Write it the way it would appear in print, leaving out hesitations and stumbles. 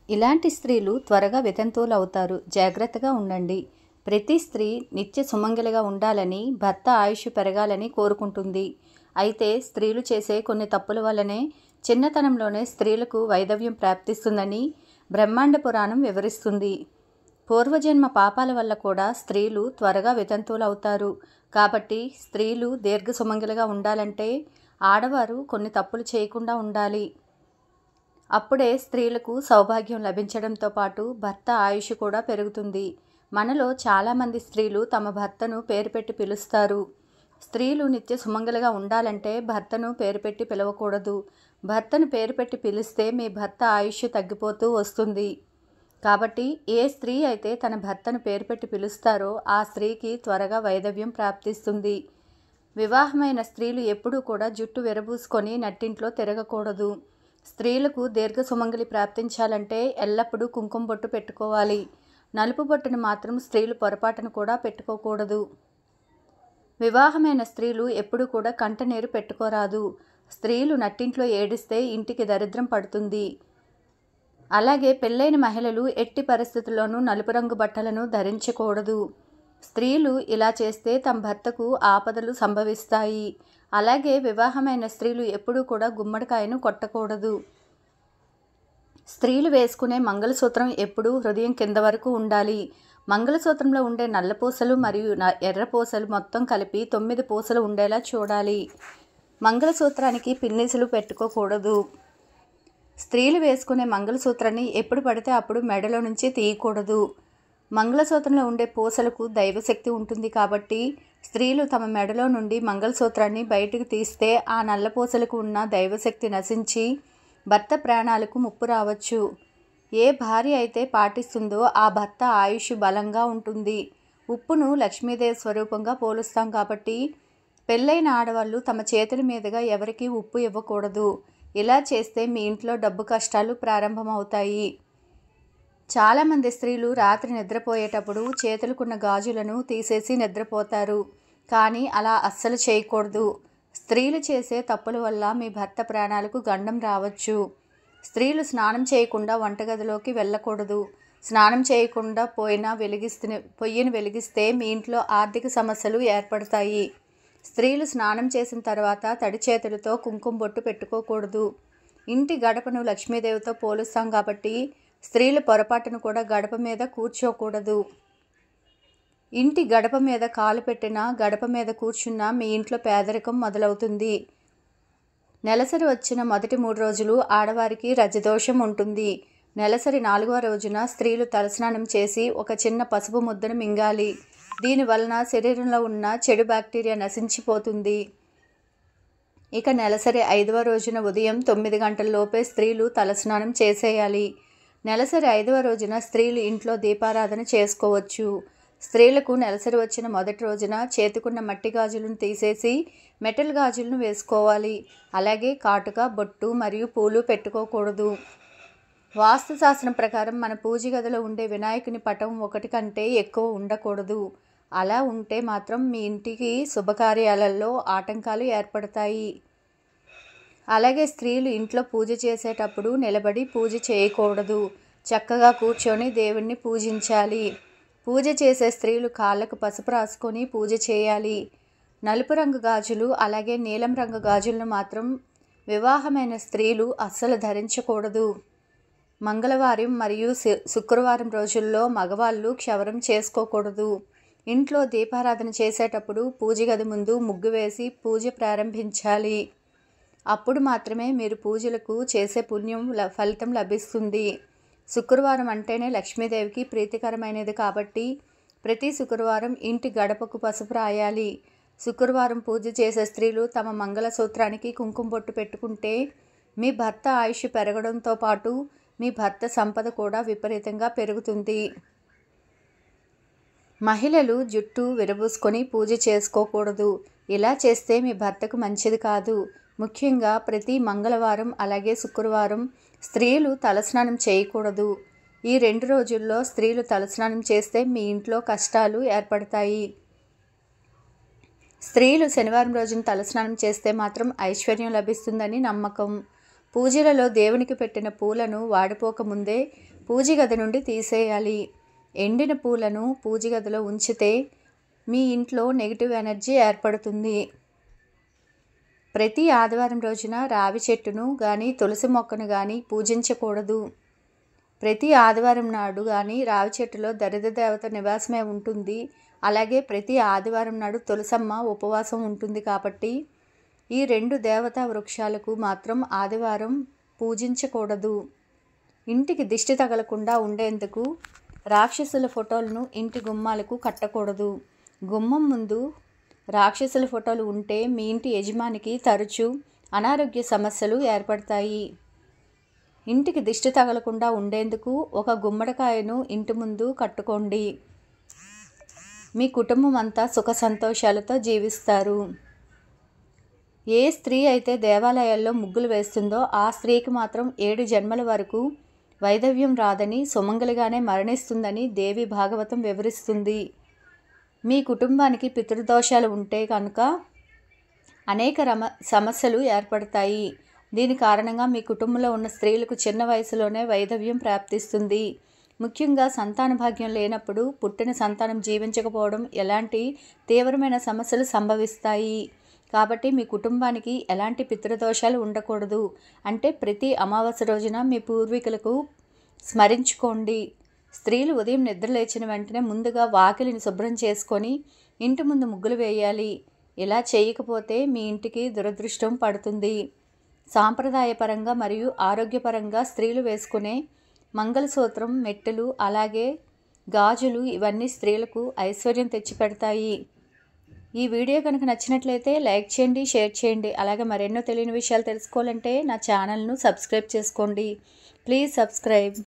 ఇలాంటి స్త్రీలు త్వరగా వితంతువులు అవుతారు. జాగ్రత్తగా ఉండండి. ప్రతి స్త్రీ నిత్య సుమంగలిగా ఉండాలని, భర్త ఆయుష్ పెరగాలని కోరుకుంటుంది. అయితే స్త్రీలు చేసే కొన్ని తప్పుల వల్లనే చిన్నతనంలోనే స్త్రీలకు వైధవ్యం ప్రాప్తిస్తుందని బ్రహ్మాండ పురాణం వివరిస్తుంది. పూర్వజన్మ పాపాల వల్ల కూడా స్త్రీలు త్వరగా వితంతువులు అవుతారు. కాబట్టి స్త్రీలు దీర్ఘ సుమంగలిగా ఉండాలంటే ఆడవారు కొన్ని తప్పులు చేయకుండా ఉండాలి. అప్పుడే స్త్రీలకు సౌభాగ్యం లభించడంతో పాటు భర్త ఆయుష్ కూడా పెరుగుతుంది. మనలో చాలామంది స్త్రీలు తమ భర్తను పేరు పెట్టి పిలుస్తారు. స్త్రీలు నిత్య సుమంగలిగా ఉండాలంటే భర్తను పేరు పెట్టి పిలవకూడదు. భర్తను పేరు పెట్టి పిలిస్తే మీ భర్త ఆయుష్ తగ్గిపోతూ వస్తుంది. కాబట్టి ఏ స్త్రీ అయితే తన భర్తను పేరు పెట్టి పిలుస్తారో ఆ స్త్రీకి త్వరగా వైధవ్యం ప్రాప్తిస్తుంది. వివాహమైన స్త్రీలు ఎప్పుడూ కూడా జుట్టు విరబూసుకొని నట్టింట్లో తిరగకూడదు. స్త్రీలకు దీర్ఘ సుమంగలి ప్రాప్తించాలంటే ఎల్లప్పుడూ కుంకుమ బొట్టు పెట్టుకోవాలి. నలుపు బొట్టును మాత్రం స్త్రీలు పొరపాటును కూడా పెట్టుకోకూడదు. వివాహమైన స్త్రీలు ఎప్పుడూ కూడా కంటనీరు పెట్టుకోరాదు. స్త్రీలు నట్టింట్లో ఏడిస్తే ఇంటికి దరిద్రం పడుతుంది. అలాగే పెళ్ళైన మహిళలు ఎట్టి పరిస్థితుల్లోనూ నలుపు రంగు బట్టలను ధరించకూడదు. స్త్రీలు ఇలా చేస్తే తమ భర్తకు ఆపదలు సంభవిస్తాయి. అలాగే వివాహమైన స్త్రీలు ఎప్పుడూ కూడా గుమ్మడికాయను కొట్టకూడదు. స్త్రీలు వేసుకునే మంగళసూత్రం ఎప్పుడూ హృదయం కింద వరకు ఉండాలి. మంగళసూత్రంలో ఉండే నల్లపూసలు మరియు ఎర్రపూసలు మొత్తం కలిపి 9 పూసలు ఉండేలా చూడాలి. మంగళసూత్రానికి పిన్నీసులు పెట్టుకోకూడదు. స్త్రీలు వేసుకునే మంగళసూత్రాన్ని ఎప్పుడు పడితే అప్పుడు మెడలో నుంచి తీయకూడదు. మంగళసూత్రంలో ఉండే పూసలకు దైవశక్తి ఉంటుంది కాబట్టి స్త్రీలు తమ మెడలో నుండి మంగళసూత్రాన్ని బయటకు తీస్తే ఆ నల్ల పూసలకు ఉన్న దైవశక్తి నశించి భర్త ప్రాణాలకు ముప్పు రావచ్చు. ఏ భార్య అయితే పాటిస్తుందో ఆ భర్త ఆయుష్ బలంగా ఉంటుంది. ఉప్పును లక్ష్మీదేవి స్వరూపంగా పోలుస్తాం కాబట్టి పెళ్ళైన ఆడవాళ్ళు తమ చేతుల మీదుగా ఎవరికీ ఉప్పు ఇవ్వకూడదు. ఇలా చేస్తే మీ ఇంట్లో డబ్బు కష్టాలు ప్రారంభమవుతాయి. చాలామంది స్త్రీలు రాత్రి నిద్రపోయేటప్పుడు చేతులకున్న గాజులను తీసేసి నిద్రపోతారు. కానీ అలా అస్సలు చేయకూడదు. స్త్రీలు చేసే తప్పుల వల్ల మీ భర్త ప్రాణాలకు గండం రావచ్చు. స్త్రీలు స్నానం చేయకుండా వంటగదిలోకి వెళ్ళకూడదు. స్నానం చేయకుండా పొయ్యిని వెలిగిస్తే మీ ఇంట్లో ఆర్థిక సమస్యలు ఏర్పడతాయి. స్త్రీలు స్నానం చేసిన తర్వాత తడి చేతులతో కుంకుమ బొట్టు పెట్టుకోకూడదు. ఇంటి గడపను లక్ష్మీదేవితో పోలుస్తాం కాబట్టి స్త్రీలు పొరపాటును కూడా గడప మీద కూర్చోకూడదు. ఇంటి గడప మీద కాలు పెట్టినా గడప మీద కూర్చున్నా మీ ఇంట్లో పేదరికం మొదలవుతుంది. నెలసరి వచ్చిన మొదటి 3 రోజులు ఆడవారికి రజదోషం ఉంటుంది. నెలసరి 4వ రోజున స్త్రీలు తలస్నానం చేసి ఒక చిన్న పసుపు ముద్దను మింగాలి. దీనివలన శరీరంలో ఉన్న చెడు బ్యాక్టీరియా నశించిపోతుంది. ఇక నెలసరి 5వ రోజున ఉదయం 9 గంటల లోపే స్త్రీలు తలస్నానం చేసేయాలి. నెలసరి 5వ రోజున స్త్రీలు ఇంట్లో దీపారాధన చేసుకోవచ్చు. స్త్రీలకు నెలసరి వచ్చిన మొదటి రోజున చేతికున్న మట్టి గాజులను తీసేసి మెటల్ గాజులను వేసుకోవాలి. అలాగే కాటుక, బొట్టు మరియు పూలు పెట్టుకోకూడదు. వాస్తుశాస్త్రం ప్రకారం మన పూజ గదిలో ఉండే వినాయకుని పటం 1 కంటే ఎక్కువ ఉండకూడదు. అలా ఉంటే మాత్రం మీ ఇంటికి శుభకార్యాలలో ఆటంకాలు ఏర్పడతాయి. అలాగే స్త్రీలు ఇంట్లో పూజ చేసేటప్పుడు నిలబడి పూజ చేయకూడదు. చక్కగా కూర్చొని దేవుణ్ణి పూజించాలి. పూజ చేసే స్త్రీలు కాళ్ళకు పసుపు రాసుకొని పూజ చేయాలి. నలుపు రంగు గాజులు అలాగే నీలం రంగు గాజులను మాత్రం వివాహమైన స్త్రీలు అస్సలు ధరించకూడదు. మంగళవారం మరియు శుక్రవారం రోజుల్లో మగవాళ్ళు క్షవరం చేసుకోకూడదు. ఇంట్లో దీపారాధన చేసేటప్పుడు పూజ గది ముందు ముగ్గు వేసి పూజ ప్రారంభించాలి. అప్పుడు మాత్రమే మీరు పూజలకు చేసే పుణ్యం ఫలితం లభిస్తుంది. శుక్రవారం అంటేనే లక్ష్మీదేవికి ప్రీతికరమైనది కాబట్టి ప్రతి శుక్రవారం ఇంటి గడపకు పసుపు రాయాలి. శుక్రవారం పూజ చేసే స్త్రీలు తమ మంగళసూత్రానికి కుంకుమ బొట్టు పెట్టుకుంటే మీ భర్త ఆయుష్ పెరగడంతో పాటు మీ భర్త సంపద కూడా విపరీతంగా పెరుగుతుంది. మహిళలు జుట్టు విరబూసుకొని పూజ చేసుకోకూడదు. ఇలా చేస్తే మీ భర్తకు మంచిది కాదు. ముఖ్యంగా ప్రతి మంగళవారం అలాగే శుక్రవారం స్త్రీలు తలస్నానం చేయకూడదు. ఈ 2 రోజుల్లో స్త్రీలు తలస్నానం చేస్తే మీ ఇంట్లో కష్టాలు ఏర్పడతాయి. స్త్రీలు శనివారం రోజున తలస్నానం చేస్తే మాత్రం ఐశ్వర్యం లభిస్తుందని నమ్మకం. పూజలలో దేవునికి పెట్టిన పూలను వాడిపోకముందే పూజ గది నుండి తీసేయాలి. ఎండిన పూలను పూజ గదిలో ఉంచితే మీ ఇంట్లో నెగిటివ్ ఎనర్జీ ఏర్పడుతుంది. ప్రతి ఆదివారం రోజున రావి చెట్టును కానీ తులసి మొక్కను కానీ పూజించకూడదు. ప్రతి ఆదివారం నాడు కానీ రావి చెట్టులో దరిద్ర దేవత నివాసమే ఉంటుంది. అలాగే ప్రతి ఆదివారం నాడు తులసమ్మ ఉపవాసం ఉంటుంది. కాబట్టి ఈ 2 దేవతా వృక్షాలకు మాత్రం ఆదివారం పూజించకూడదు. ఇంటికి దిష్టి తగలకుండా ఉండేందుకు రాక్షసుల ఫోటోలను ఇంటి గుమ్మాలకు కట్టకూడదు. గుమ్మం ముందు రాక్షసుల ఫోటోలు ఉంటే మీ ఇంటి యజమానికి తరచూ అనారోగ్య సమస్యలు ఏర్పడతాయి. ఇంటికి దిష్టి తగలకుండా ఉండేందుకు ఒక గుమ్మడికాయను ఇంటి ముందు కట్టుకోండి. మీ కుటుంబం అంతా సుఖ సంతోషాలతో జీవిస్తారు. ఏ స్త్రీ అయితే దేవాలయాల్లో ముగ్గులు వేస్తుందో ఆ స్త్రీకి మాత్రం 7 జన్మల వరకు వైధవ్యం రాదని, సుమంగలిగానే మరణిస్తుందని దేవి భాగవతం వివరిస్తుంది. మీ కుటుంబానికి పితృదోషాలు ఉంటే కనుక అనేక సమస్యలు ఏర్పడతాయి. దీని కారణంగా మీ కుటుంబంలో ఉన్న స్త్రీలకు చిన్న వయసులోనే వైధవ్యం ప్రాప్తిస్తుంది. ముఖ్యంగా సంతాన భాగ్యం లేనప్పుడు పుట్టిన సంతానం జీవించకపోవడం ఎలాంటి తీవ్రమైన సమస్యలు సంభవిస్తాయి. కాబట్టి మీ కుటుంబానికి ఎలాంటి పితృదోషాలు ఉండకూడదు. అంటే ప్రతి అమావాస్య రోజున మీ పూర్వీకులకు స్మరించుకోండి. స్త్రీలు ఉదయం నిద్ర లేచిన వెంటనే ముందుగా వాకిలిని శుభ్రం చేసుకొని ఇంటి ముందు ముగ్గులు వేయాలి. ఇలా చేయకపోతే మీ ఇంటికి దురదృష్టం పడుతుంది. సాంప్రదాయపరంగా మరియు ఆరోగ్యపరంగా స్త్రీలు వేసుకునే మంగళసూత్రం, మెట్టెలు, అలాగే గాజులు ఇవన్నీ స్త్రీలకు ఐశ్వర్యం తెచ్చిపెడతాయి. ఈ వీడియో కనుక నచ్చినట్లయితే లైక్ చేయండి, షేర్ చేయండి. అలాగే మరెన్నో తెలియని విషయాలు తెలుసుకోవాలంటే నా ఛానల్ను సబ్స్క్రైబ్ చేసుకోండి. Please subscribe.